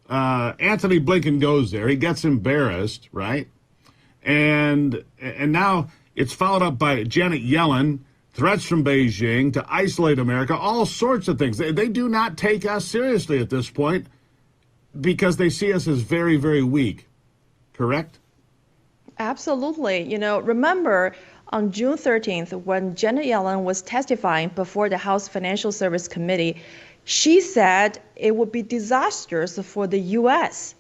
Anthony Blinken goes there. He gets embarrassed, right? And now it's followed up by Janet Yellen, threats from Beijing to isolate America, all sorts of things. They do not take us seriously at this point because they see us as very, very weak. Correct? Absolutely. You know, remember on June 13th, when Janet Yellen was testifying before the House Financial Service Committee, she said it would be disastrous for the U.S.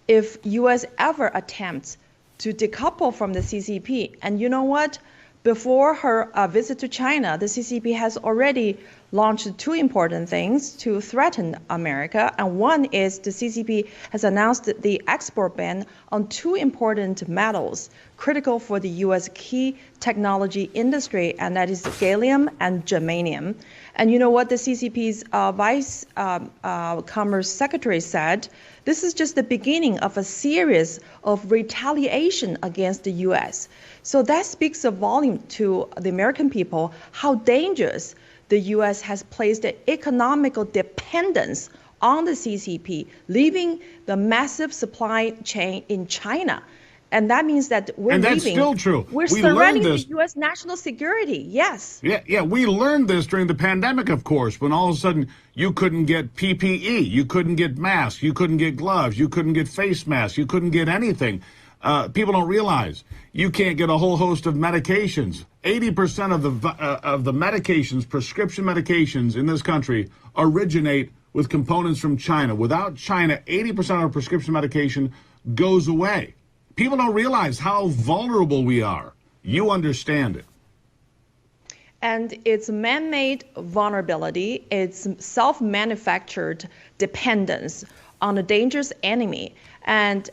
if U.S. ever attempts to decouple from the CCP. And you know what? Before her visit to China, the CCP has already launched two important things to threaten America. And one is the CCP has announced the export ban on two important metals critical for the U.S. key technology industry, and that is gallium and germanium. And you know what the CCP's Vice Commerce Secretary said? This is just the beginning of a series of retaliation against the U.S. So that speaks a volume to the American people, how dangerous the U.S. has placed the economical dependence on the CCP, leaving the massive supply chain in China. And that means that we're that's leaving. Still true. We're surrendering the U.S. national security. Yes. Yeah. We learned this during the pandemic, of course, when all of a sudden you couldn't get PPE, you couldn't get masks, you couldn't get gloves, you couldn't get face masks, you couldn't get anything. People don't realize you can't get a whole host of medications. 80% of the medications, prescription medications in this country, originate with components from China. Without China, 80% of prescription medication goes away. People don't realize how vulnerable we are. You understand it. And it's man-made vulnerability. It's self-manufactured dependence on a dangerous enemy. And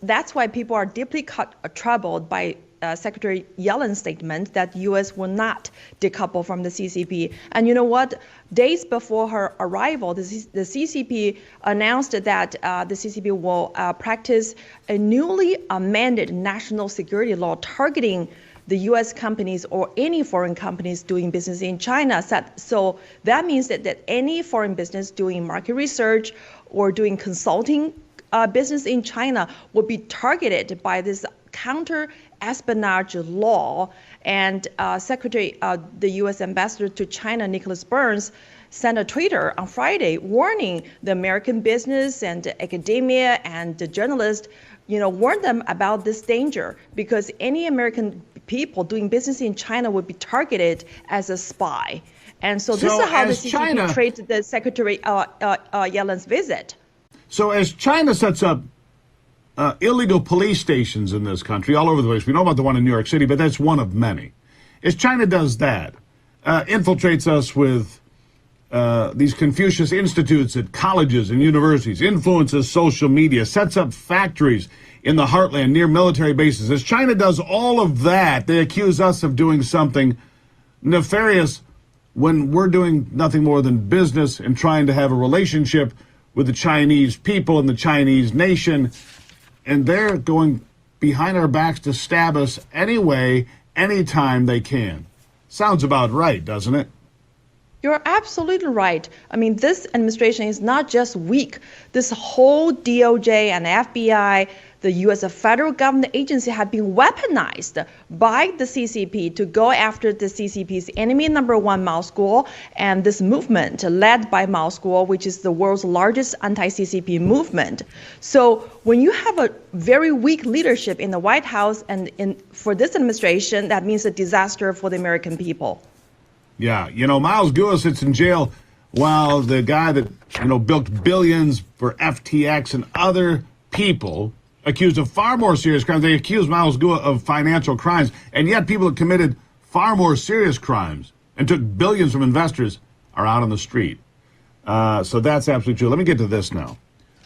that's why people are deeply troubled by Secretary Yellen's statement that the U.S. will not decouple from the CCP. And you know what? Days before her arrival, the CCP announced that the CCP will practice a newly amended national security law targeting the U.S. companies or any foreign companies doing business in China. So that means that any foreign business doing market research or doing consulting business in China will be targeted by this counter-espionage law. And the U.S. ambassador to China, Nicholas Burns, sent a Twitter on Friday warning the American business and academia and the journalists, warn them about this danger, because any American people doing business in China would be targeted as a spy. And so this is how the CCP treated the Secretary Yellen's visit. So as China sets up illegal police stations in this country all over the place, we know about the one in New York City, but that's one of many. As China does that, infiltrates us with these Confucius institutes at colleges and universities, influences social media, sets up factories in the heartland near military bases. As China does all of that, they accuse us of doing something nefarious when we're doing nothing more than business and trying to have a relationship with the Chinese people and the Chinese nation. And they're going behind our backs to stab us anyway, anytime they can. Sounds about right, doesn't it? You're absolutely right. I mean, this administration is not just weak. This whole DOJ and FBI, the U.S. federal government agency, have been weaponized by the CCP to go after the CCP's enemy number one, Mao School, and this movement led by Mao School, which is the world's largest anti-CCP movement. So when you have a very weak leadership in the White House and for this administration, that means a disaster for the American people. Yeah, Miles Guo sits in jail while the guy that, bilked billions for FTX and other people accused of far more serious crimes. They accuse Miles Guo of financial crimes, and yet people that committed far more serious crimes and took billions from investors are out on the street. So that's absolutely true. Let me get to this now.